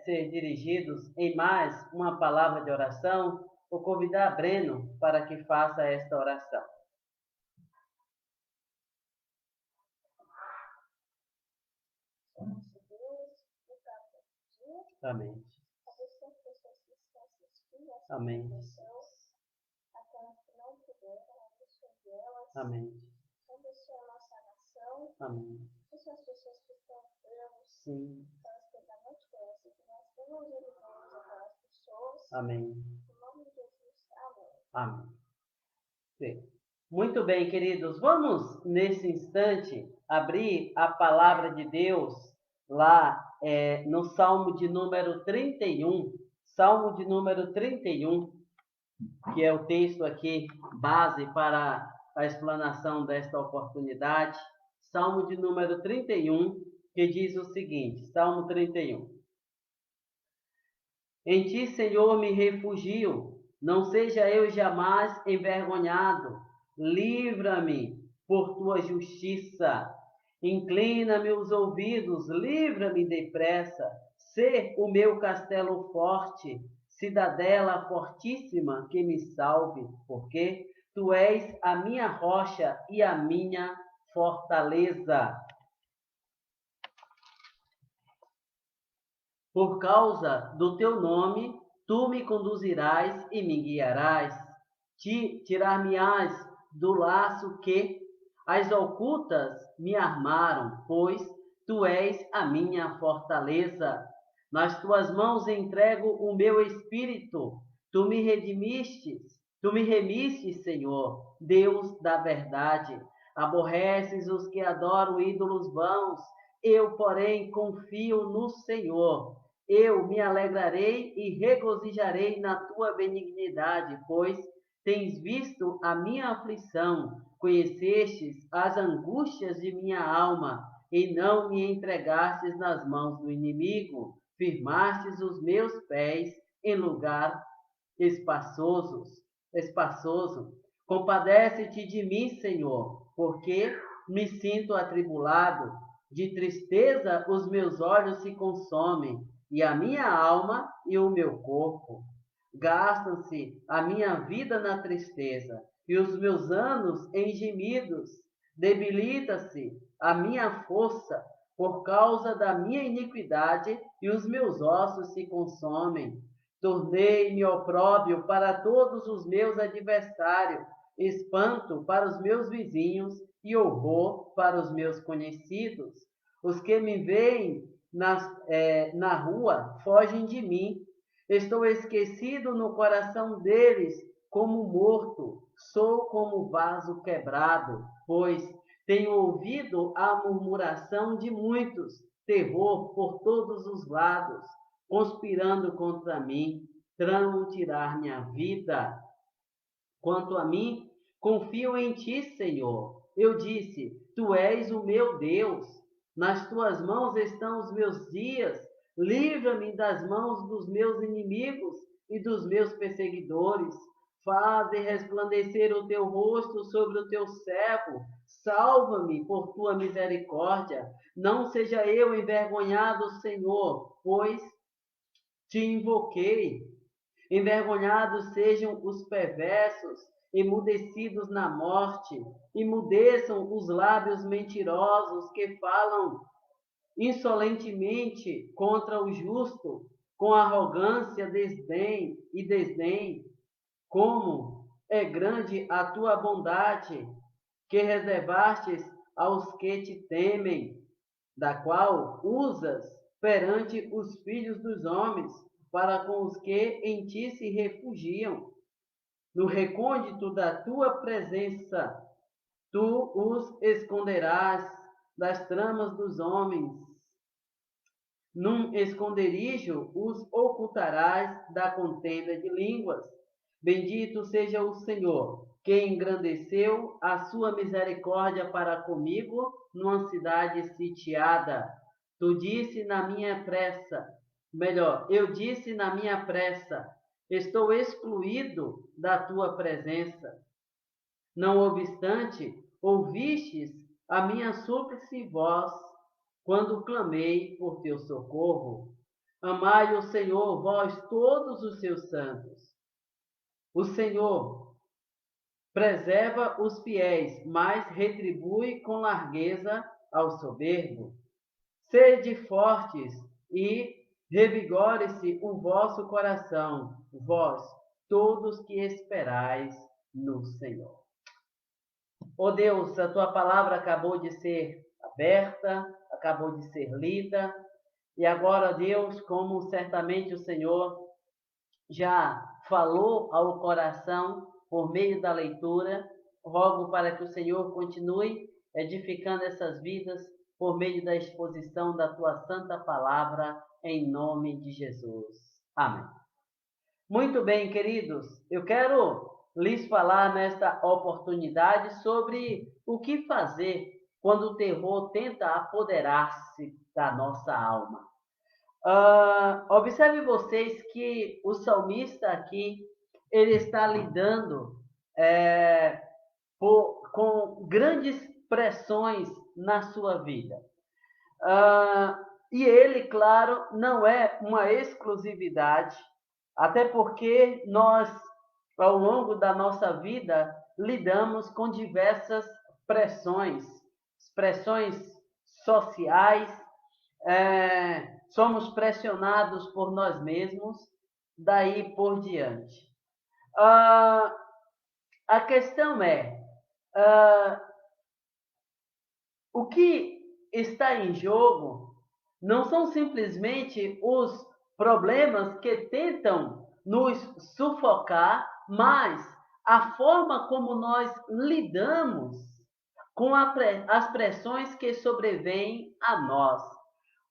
ser dirigidos em mais uma palavra de oração, vou convidar Breno para que faça esta oração. Amém. Amém. Amém. Amém. Sim. Amém. Amém. Sim. Muito bem, queridos. Vamos, nesse instante, abrir a palavra de Deus lá no Salmo de número 31. Salmo de número 31, que é o texto aqui, base para a explanação desta oportunidade. Salmo de número 31, que diz o seguinte, Salmo 31. Em ti, Senhor, me refugio, não seja eu jamais envergonhado. Livra-me por tua justiça. Inclina-me os ouvidos, livra-me depressa. Sê o meu castelo forte, cidadela fortíssima que me salve, porque tu és a minha rocha e a minha fortaleza. Por causa do teu nome, tu me conduzirás e me guiarás. Tirar-me-ás do laço que as ocultas me armaram, pois tu és a minha fortaleza. Nas tuas mãos entrego o meu espírito. Tu me remistes, Senhor, Deus da verdade. Aborreces os que adoram ídolos vãos. Eu, porém, confio no Senhor. Eu me alegrarei e regozijarei na tua benignidade, pois tens visto a minha aflição, conhecestes as angústias de minha alma, e não me entregastes nas mãos do inimigo. Firmastes os meus pés em lugar espaçoso. Compadece-te de mim, Senhor, porque me sinto atribulado. De tristeza os meus olhos se consomem, e a minha alma e o meu corpo. Gastam-se a minha vida na tristeza, e os meus anos em gemidos. Debilita-se a minha força por causa da minha iniquidade, e os meus ossos se consomem. Tornei-me opróbrio para todos os meus adversários, espanto para os meus vizinhos e horror para os meus conhecidos. Os que me veem na rua fogem de mim. Estou esquecido no coração deles como morto. Sou como vaso quebrado, pois tenho ouvido a murmuração de muitos, terror por todos os lados, conspirando contra mim, tramam tirar minha vida. Quanto a mim, confio em ti, Senhor. Eu disse, tu és o meu Deus. Nas tuas mãos estão os meus dias. Livra-me das mãos dos meus inimigos e dos meus perseguidores. Faze resplandecer o teu rosto sobre o teu servo. Salva-me por tua misericórdia. Não seja eu envergonhado, Senhor, pois te invoquei. Envergonhados sejam os perversos, emudecidos na morte, emudeçam os lábios mentirosos que falam insolentemente contra o justo, com arrogância, desdém. Como é grande a tua bondade, que reservastes aos que te temem, da qual usas perante os filhos dos homens, para com os que em ti se refugiam. No recôndito da tua presença, tu os esconderás das tramas dos homens. Num esconderijo os ocultarás da contenda de línguas. Bendito seja o Senhor, que engrandeceu a sua misericórdia para comigo numa cidade sitiada. Eu disse na minha pressa, estou excluído da tua presença. Não obstante, ouvistes a minha súplice voz quando clamei por teu socorro. Amai o Senhor, vós todos os seus santos. O Senhor preserva os fiéis, mas retribui com largueza ao soberbo. Sede fortes e revigore-se o vosso coração, vós, todos que esperais no Senhor. Ó Deus, a tua palavra acabou de ser aberta, acabou de ser lida, e agora, Deus, como certamente o Senhor já falou ao coração por meio da leitura, rogo para que o Senhor continue edificando essas vidas por meio da exposição da tua santa palavra, em nome de Jesus. Amém. Muito bem, queridos, eu quero lhes falar nesta oportunidade sobre o que fazer quando o terror tenta apoderar-se da nossa alma. Observe vocês que o salmista aqui, ele está lidando com grandes pressões na sua vida. E ele, claro, não é uma exclusividade, até porque nós, ao longo da nossa vida, lidamos com diversas pressões sociais, somos pressionados por nós mesmos, daí por diante. A questão é, o que está em jogo não são simplesmente os problemas que tentam nos sufocar, mas a forma como nós lidamos com as pressões que sobrevêm a nós.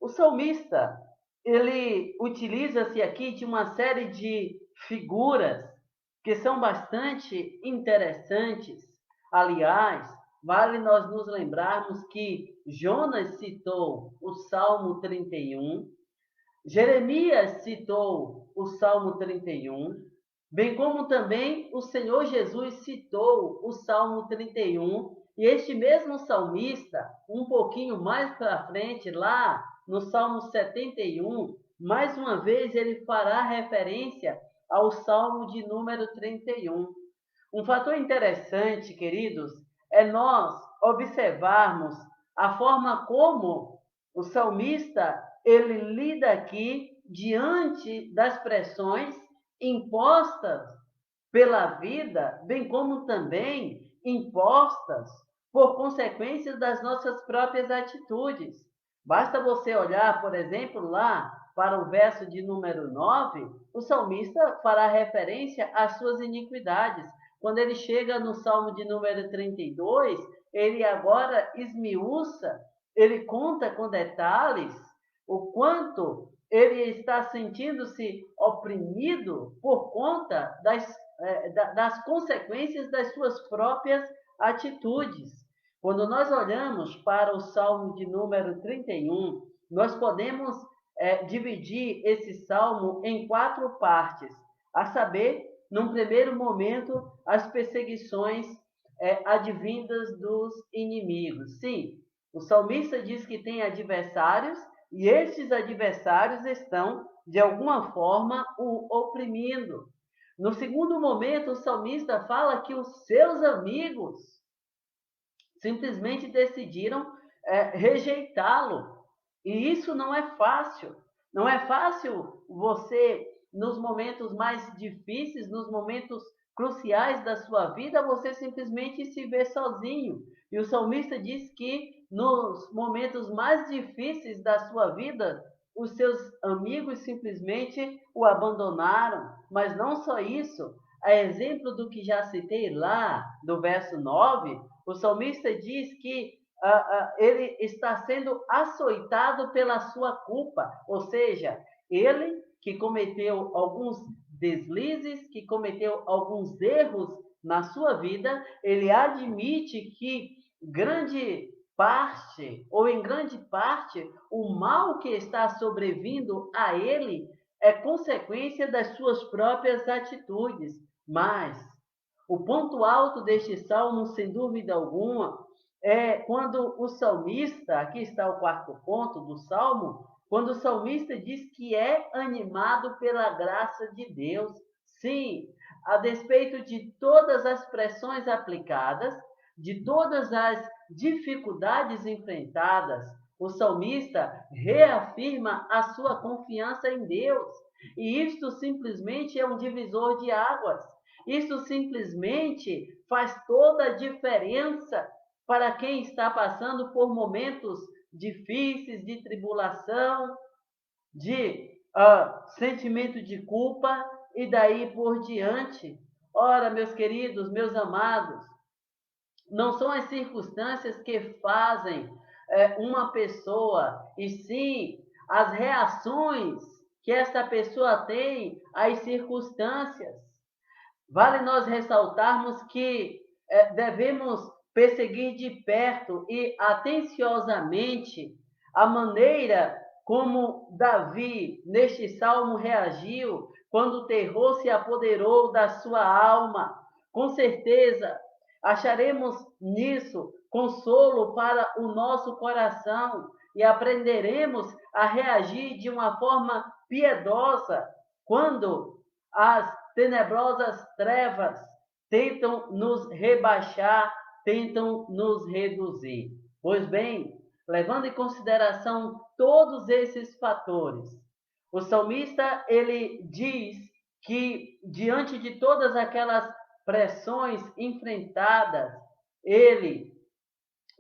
O salmista, ele utiliza-se aqui de uma série de figuras que são bastante interessantes. Aliás, vale nós nos lembrarmos que Jonas citou o Salmo 31, Jeremias citou o Salmo 31, bem como também o Senhor Jesus citou o Salmo 31, e este mesmo salmista, um pouquinho mais para frente, lá no Salmo 71, mais uma vez ele fará referência ao Salmo de número 31. Um fator interessante, queridos, é nós observarmos a forma como o salmista ele lida aqui diante das pressões impostas pela vida, bem como também impostas por consequências das nossas próprias atitudes. Basta você olhar, por exemplo, lá para o verso de número 9, o salmista fará referência às suas iniquidades. Quando ele chega no Salmo de número 32, ele agora esmiuça, ele conta com detalhes o quanto ele está sentindo-se oprimido por conta das consequências das suas próprias atitudes. Quando nós olhamos para o Salmo de número 31, nós podemos dividir esse salmo em 4 partes, a saber, num primeiro momento, as perseguições advindas dos inimigos. Sim, o salmista diz que tem adversários, e estes adversários estão, de alguma forma, o oprimindo. No segundo momento, o salmista fala que os seus amigos simplesmente decidiram rejeitá-lo. E isso não é fácil. Não é fácil você, nos momentos mais difíceis, nos momentos cruciais da sua vida, você simplesmente se vê sozinho. E o salmista diz que nos momentos mais difíceis da sua vida, os seus amigos simplesmente o abandonaram. Mas não só isso, a exemplo do que já citei lá, do verso 9, o salmista diz que ele está sendo açoitado pela sua culpa, ou seja, ele que cometeu alguns deslizes, que cometeu alguns erros na sua vida, ele admite que grande parte, ou em grande parte, o mal que está sobrevindo a ele é consequência das suas próprias atitudes. Mas o ponto alto deste salmo, sem dúvida alguma, é quando o salmista, aqui está o 4º ponto do salmo, quando o salmista diz que é animado pela graça de Deus. Sim, a despeito de todas as pressões aplicadas, de todas as dificuldades enfrentadas, o salmista reafirma a sua confiança em Deus. E isto simplesmente é um divisor de águas. Isso simplesmente faz toda a diferença para quem está passando por momentos difíceis, de tribulação, de sentimento de culpa e daí por diante. Ora, meus queridos, meus amados, não são as circunstâncias que fazem uma pessoa, e sim as reações que esta pessoa tem às circunstâncias. Vale nós ressaltarmos que devemos perseguir de perto e atenciosamente a maneira como Davi, neste salmo, reagiu quando o terror se apoderou da sua alma. Com certeza, acharemos nisso consolo para o nosso coração e aprenderemos a reagir de uma forma piedosa quando as tenebrosas trevas tentam nos rebaixar, tentam nos reduzir. Pois bem, levando em consideração todos esses fatores, o salmista ele diz que diante de todas aquelas pressões enfrentadas, ele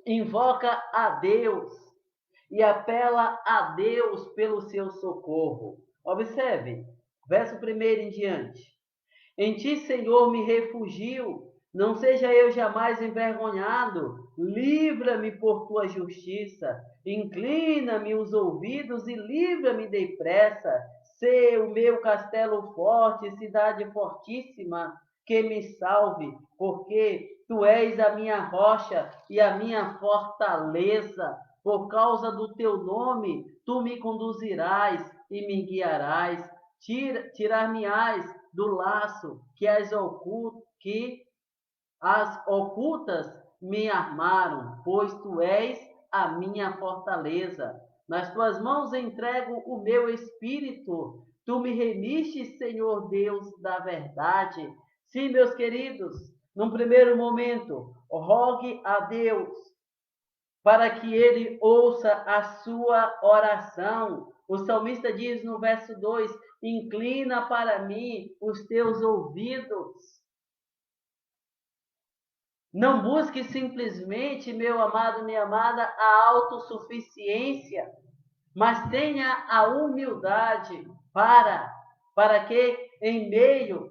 invoca a Deus e apela a Deus pelo seu socorro. Observe, verso 1 em diante. Em ti, Senhor, me refugio, não seja eu jamais envergonhado. Livra-me por tua justiça, inclina-me os ouvidos e livra-me depressa. Sê o meu castelo forte, cidade fortíssima, que me salve, porque tu és a minha rocha e a minha fortaleza. Por causa do teu nome, tu me conduzirás e me guiarás. Tirar-me-ás do laço que as ocultas me armaram, pois tu és a minha fortaleza. Nas tuas mãos entrego o meu espírito. Tu me remiste, Senhor Deus da verdade. Sim, meus queridos, num primeiro momento, rogue a Deus para que ele ouça a sua oração. O salmista diz no verso 2: inclina para mim os teus ouvidos. Não busque simplesmente, meu amado, minha amada, a autossuficiência, mas tenha a humildade para que, em meio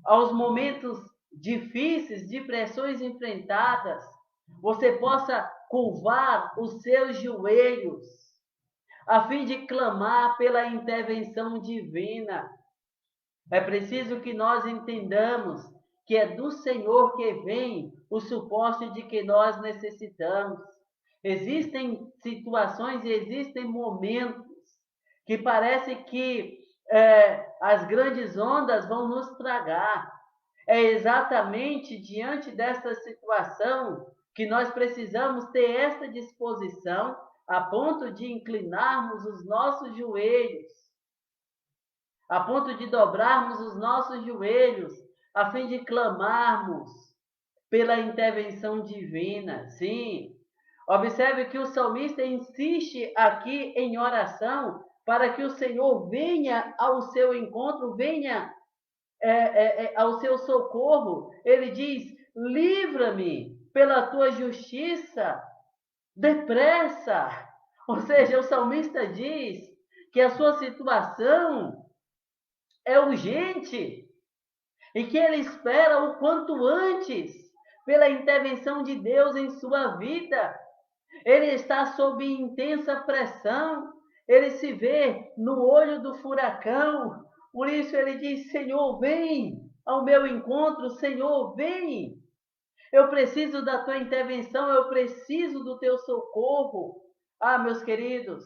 aos momentos difíceis, de pressões enfrentadas, você possa curvar os seus joelhos, a fim de clamar pela intervenção divina. É preciso que nós entendamos que é do Senhor que vem o suporte de que nós necessitamos. Existem situações e existem momentos que parece que as grandes ondas vão nos tragar. É exatamente diante desta situação que nós precisamos ter esta disposição a ponto de inclinarmos os nossos joelhos, a ponto de dobrarmos os nossos joelhos, a fim de clamarmos pela intervenção divina. Sim, observe que o salmista insiste aqui em oração para que o Senhor venha ao seu encontro, venha ao seu socorro. Ele diz: livra-me pela tua justiça, depressa. Ou seja, o salmista diz que a sua situação é urgente e que ele espera o quanto antes pela intervenção de Deus em sua vida. Ele está sob intensa pressão, ele se vê no olho do furacão. Por isso ele diz: Senhor, vem ao meu encontro, Senhor, vem. Eu preciso da tua intervenção, eu preciso do teu socorro. Ah, meus queridos,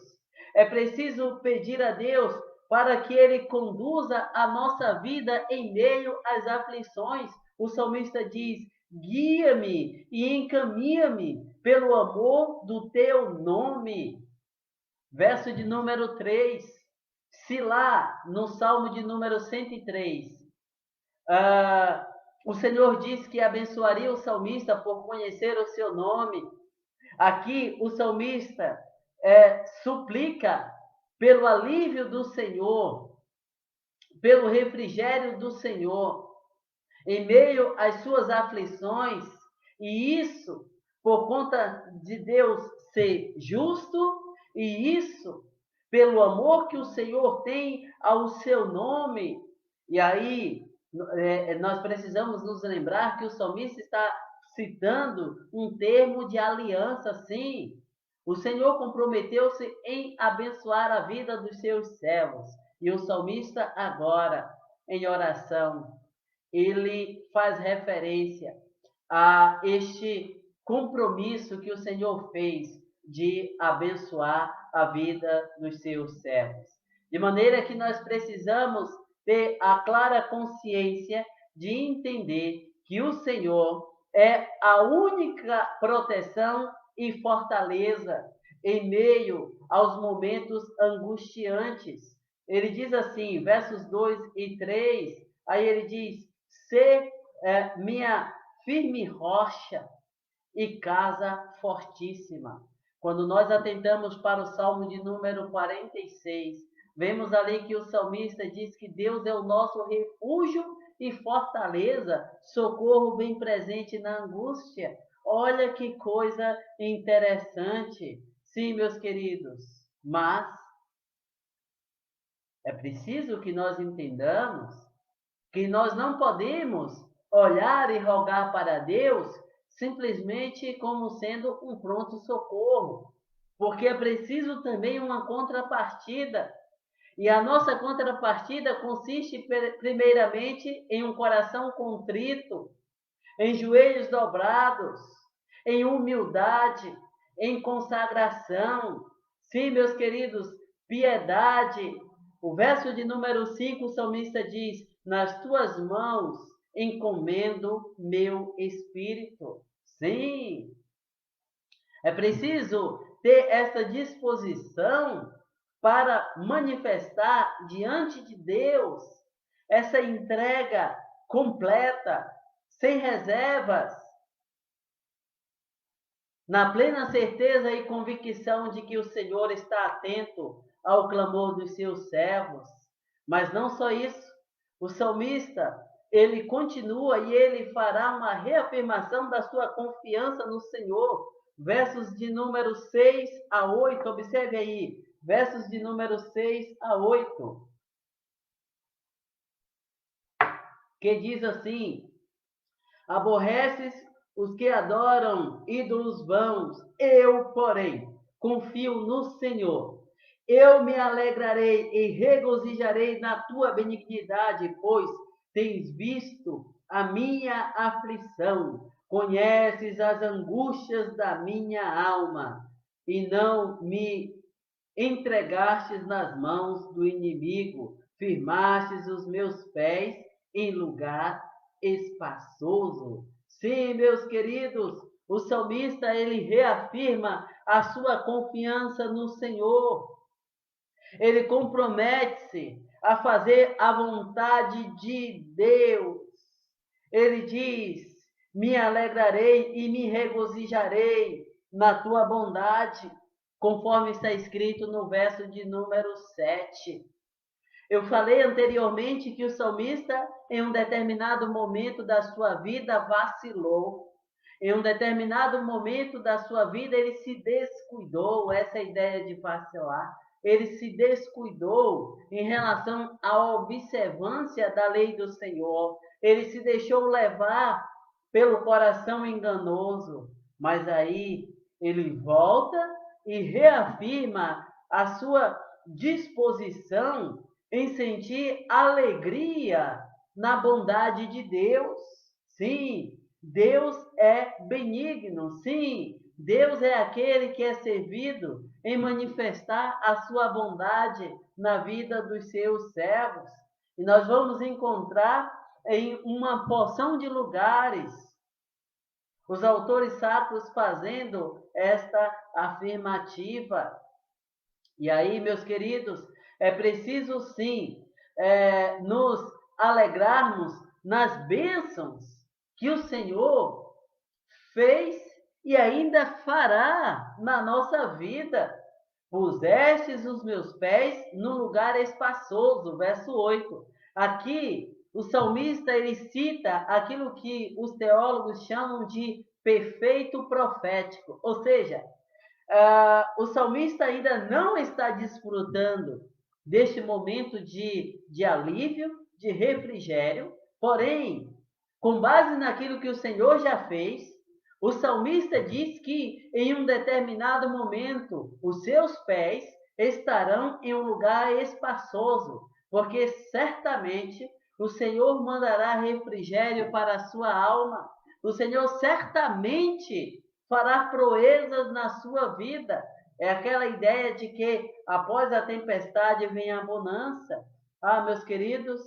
é preciso pedir a Deus para que Ele conduza a nossa vida em meio às aflições. O salmista diz: guia-me e encaminha-me pelo amor do teu nome. verso de número 3. Se lá no Salmo de número 103, o Senhor disse que abençoaria o salmista por conhecer o seu nome, aqui o salmista suplica pelo alívio do Senhor, pelo refrigério do Senhor, em meio às suas aflições, e isso por conta de Deus ser justo, e isso pelo amor que o Senhor tem ao seu nome. E aí nós precisamos nos lembrar que o salmista está citando um termo de aliança, sim. O Senhor comprometeu-se em abençoar a vida dos seus servos. E o salmista agora, em oração, ele faz referência a este compromisso que o Senhor fez de abençoar a vida dos seus servos. De maneira que nós precisamos ter a clara consciência de entender que o Senhor é a única proteção e fortaleza em meio aos momentos angustiantes. Ele diz assim, versos 2 e 3, aí ele diz: ser minha firme rocha e casa fortíssima. Quando nós atentamos para o Salmo de número 46, vemos ali que o salmista diz que Deus é o nosso refúgio e fortaleza, socorro bem presente na angústia. Olha que coisa interessante. Sim, meus queridos, mas é preciso que nós entendamos que nós não podemos olhar e rogar para Deus simplesmente como sendo um pronto-socorro, porque é preciso também uma contrapartida. E a nossa contrapartida consiste, primeiramente, em um coração contrito, em joelhos dobrados, em humildade, em consagração. Sim, meus queridos, piedade. O verso de número 5, o salmista diz: nas tuas mãos encomendo meu espírito. Sim, é preciso ter essa disposição para manifestar diante de Deus essa entrega completa, sem reservas, na plena certeza e convicção de que o Senhor está atento ao clamor dos seus servos. Mas não só isso, o salmista, ele continua e ele fará uma reafirmação da sua confiança no Senhor. Versos de número 6 a 8, observe aí, versos de número 6 a 8, que diz assim: aborreces os que adoram ídolos vãos, eu, porém, confio no Senhor. Eu me alegrarei e regozijarei na tua benignidade, pois tens visto a minha aflição, conheces as angústias da minha alma, e não me entregastes nas mãos do inimigo, firmastes os meus pés em lugar espaçoso. Sim, meus queridos, o salmista ele reafirma a sua confiança no Senhor. Ele compromete-se a fazer a vontade de Deus. Ele diz: me alegrarei e me regozijarei na tua bondade, conforme está escrito no verso de número 7. Eu falei anteriormente que o salmista, em um determinado momento da sua vida, vacilou. Em um determinado momento da sua vida, ele se descuidou, essa ideia de vacilar. Ele se descuidou em relação à observância da lei do Senhor. Ele se deixou levar pelo coração enganoso. Mas aí ele volta e reafirma a sua disposição em sentir alegria na bondade de Deus. Sim, Deus é benigno. Sim, Deus é aquele que é servido em manifestar a sua bondade na vida dos seus servos. E nós vamos encontrar em uma porção de lugares os autores sacros fazendo esta afirmativa. E aí, meus queridos, é preciso sim nos alegrarmos nas bênçãos que o Senhor fez e ainda fará na nossa vida. Pusestes os meus pés num lugar espaçoso, verso 8. Aqui, o salmista ele cita aquilo que os teólogos chamam de perfeito profético, ou seja, o salmista ainda não está desfrutando deste momento de alívio, de refrigério, porém, com base naquilo que o Senhor já fez, o salmista diz que em um determinado momento os seus pés estarão em um lugar espaçoso, porque certamente o Senhor mandará refrigério para a sua alma. O Senhor certamente fará proezas na sua vida. É aquela ideia de que após a tempestade vem a bonança. Ah, meus queridos,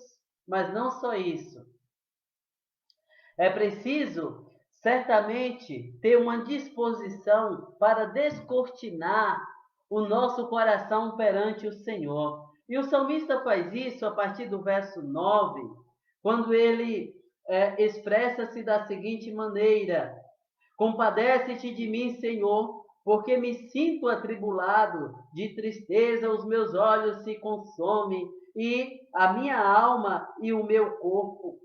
mas não só isso. É preciso, certamente, ter uma disposição para descortinar o nosso coração perante o Senhor. E o salmista faz isso a partir do verso 9, quando ele expressa-se da seguinte maneira: compadece-te de mim, Senhor, porque me sinto atribulado, de tristeza os meus olhos se consomem, e a minha alma e o meu corpo.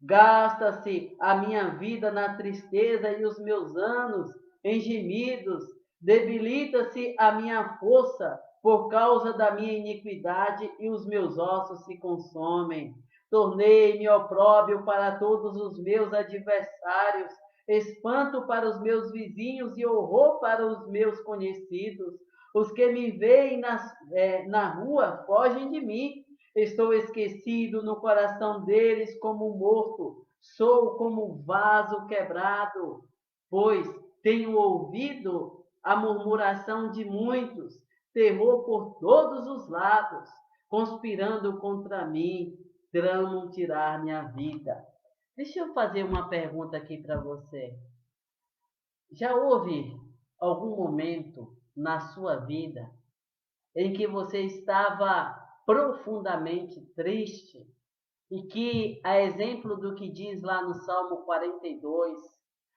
Gasta-se a minha vida na tristeza e os meus anos em gemidos. Debilita-se a minha força por causa da minha iniquidade e os meus ossos se consomem. Tornei-me opróbrio para todos os meus adversários, espanto para os meus vizinhos e horror para os meus conhecidos. Os que me veem na rua fogem de mim. Estou esquecido no coração deles como morto, sou como vaso quebrado, pois tenho ouvido a murmuração de muitos, terror por todos os lados, conspirando contra mim, tramam tirar minha vida. Deixa eu fazer uma pergunta aqui para você. Já houve algum momento na sua vida em que você estava profundamente triste e que, a exemplo do que diz lá no Salmo 42,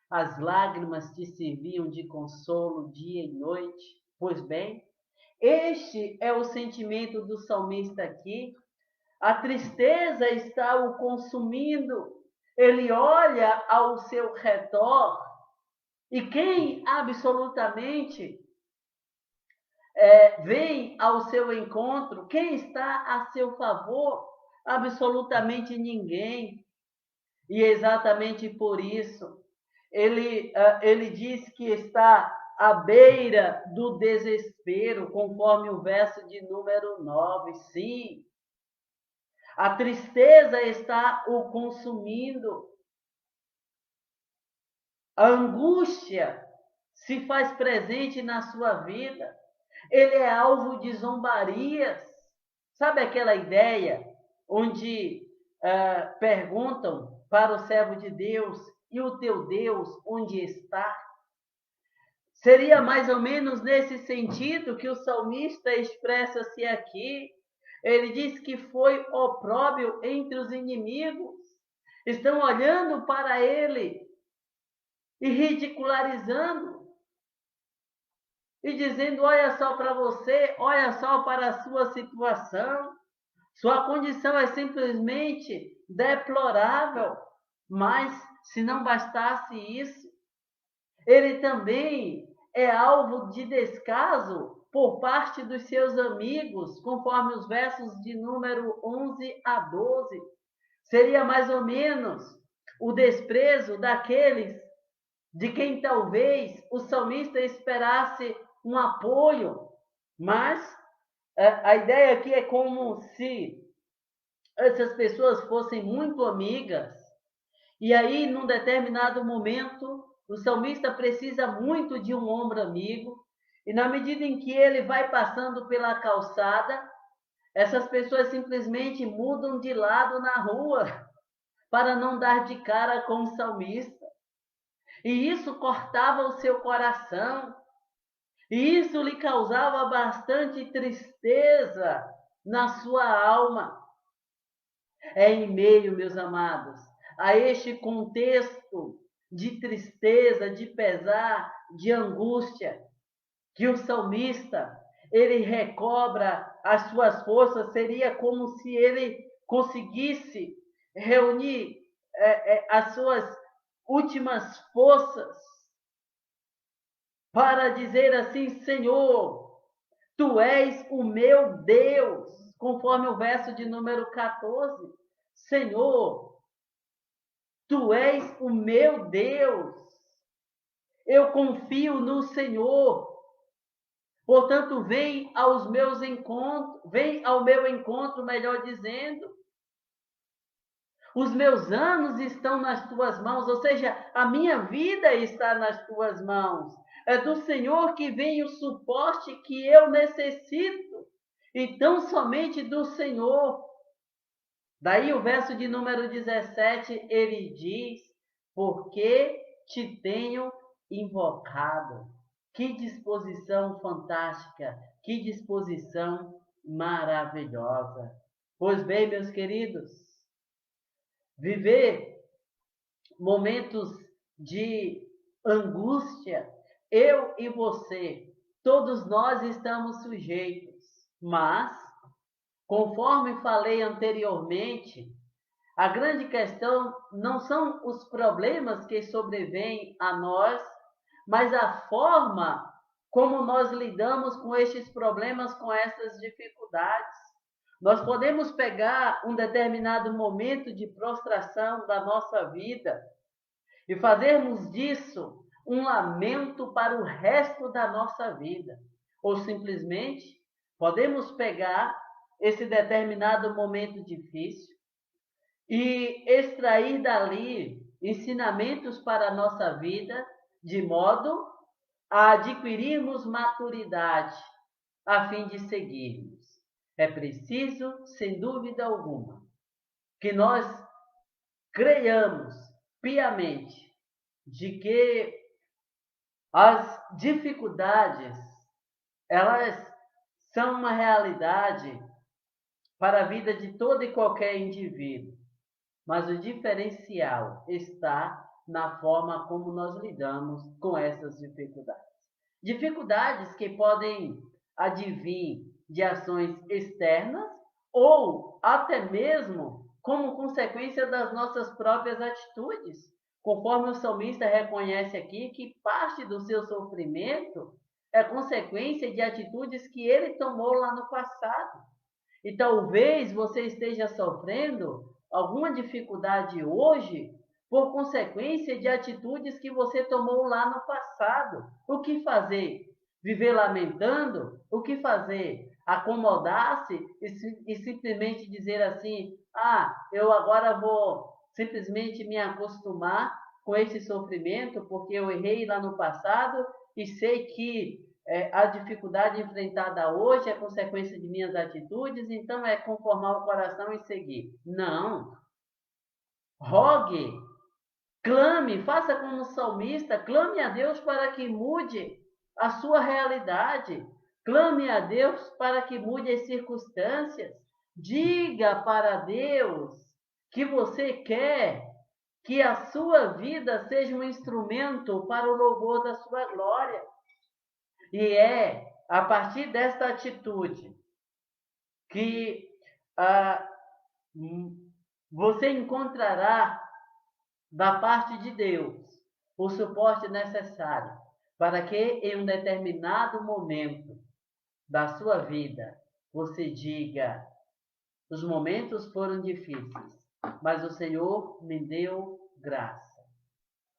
as lágrimas te serviam de consolo dia e noite? Pois bem, este é o sentimento do salmista aqui. A tristeza está o consumindo. Ele olha ao seu redor e quem absolutamente vem ao seu encontro, quem está a seu favor? Absolutamente ninguém. E exatamente por isso, ele diz que está à beira do desespero, conforme o verso de número 9. Sim, a tristeza está o consumindo. A angústia se faz presente na sua vida. Ele é alvo de zombarias. Sabe aquela ideia onde perguntam para o servo de Deus: e o teu Deus onde está? Seria mais ou menos nesse sentido que o salmista expressa-se aqui. Ele diz que foi opróbrio entre os inimigos. Estão olhando para ele e ridicularizando e dizendo: olha só para você, olha só para a sua situação, sua condição é simplesmente deplorável. Mas, se não bastasse isso, ele também é alvo de descaso por parte dos seus amigos, conforme os versos de número 11 a 12. Seria mais ou menos o desprezo daqueles de quem talvez o salmista esperasse um apoio, mas a ideia aqui é como se essas pessoas fossem muito amigas, e aí, num determinado momento, o salmista precisa muito de um ombro amigo, e na medida em que ele vai passando pela calçada, essas pessoas simplesmente mudam de lado na rua para não dar de cara com o salmista. E isso cortava o seu coração. E isso lhe causava bastante tristeza na sua alma. É em meio, meus amados, a este contexto de tristeza, de pesar, de angústia, que o salmista, ele recobra as suas forças, seria como se ele conseguisse reunir as suas últimas forças para dizer assim: Senhor, tu és o meu Deus, conforme o verso de número 14. Senhor, tu és o meu Deus. Eu confio no Senhor. Portanto, vem aos meus encontros, vem ao meu encontro, melhor dizendo. Os meus anos estão nas tuas mãos, ou seja, a minha vida está nas tuas mãos. É do Senhor que vem o suporte que eu necessito. Então, somente do Senhor. Daí o verso de número 17, ele diz: porque te tenho invocado. Que disposição fantástica, que disposição maravilhosa. Pois bem, meus queridos, viver momentos de angústia, eu e você, todos nós estamos sujeitos, mas, conforme falei anteriormente, a grande questão não são os problemas que sobrevêm a nós, mas a forma como nós lidamos com estes problemas, com essas dificuldades. Nós podemos pegar um determinado momento de prostração da nossa vida e fazermos disso um lamento para o resto da nossa vida. Ou simplesmente podemos pegar esse determinado momento difícil e extrair dali ensinamentos para a nossa vida, de modo a adquirirmos maturidade, a fim de seguirmos. É preciso, sem dúvida alguma, que nós creiamos piamente de que as dificuldades, elas são uma realidade para a vida de todo e qualquer indivíduo. Mas o diferencial está na forma como nós lidamos com essas dificuldades. Dificuldades que podem advir de ações externas ou até mesmo como consequência das nossas próprias atitudes. Conforme o salmista reconhece aqui que parte do seu sofrimento é consequência de atitudes que ele tomou lá no passado. E talvez você esteja sofrendo alguma dificuldade hoje por consequência de atitudes que você tomou lá no passado. O que fazer? Viver lamentando? O que fazer? Acomodar-se e simplesmente dizer assim: ah, eu agora vou simplesmente me acostumar com esse sofrimento porque eu errei lá no passado e sei que a dificuldade enfrentada hoje é consequência de minhas atitudes, então é conformar o coração e seguir. Não. Rogue, clame, faça como salmista, clame a Deus para que mude a sua realidade. Clame a Deus para que mude as circunstâncias. Diga para Deus que você quer que a sua vida seja um instrumento para o louvor da sua glória. E é a partir desta atitude que ah, você encontrará da parte de Deus o suporte necessário para que em um determinado momento da sua vida você diga: os momentos foram difíceis, mas o Senhor me deu graça.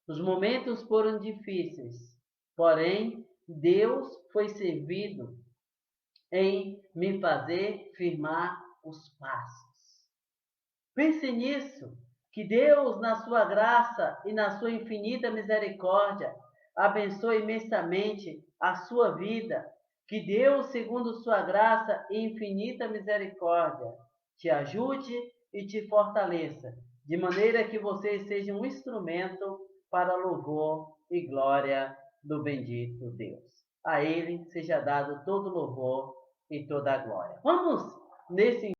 Os momentos foram difíceis, porém Deus foi servido em me fazer firmar os passos. Pense nisso, que Deus, na sua graça e na sua infinita misericórdia, abençoe imensamente a sua vida. Que Deus, segundo sua graça e infinita misericórdia, te ajude e te fortaleça, de maneira que você seja um instrumento para louvor e glória do bendito Deus. A Ele seja dado todo louvor e toda a glória. Vamos, nesse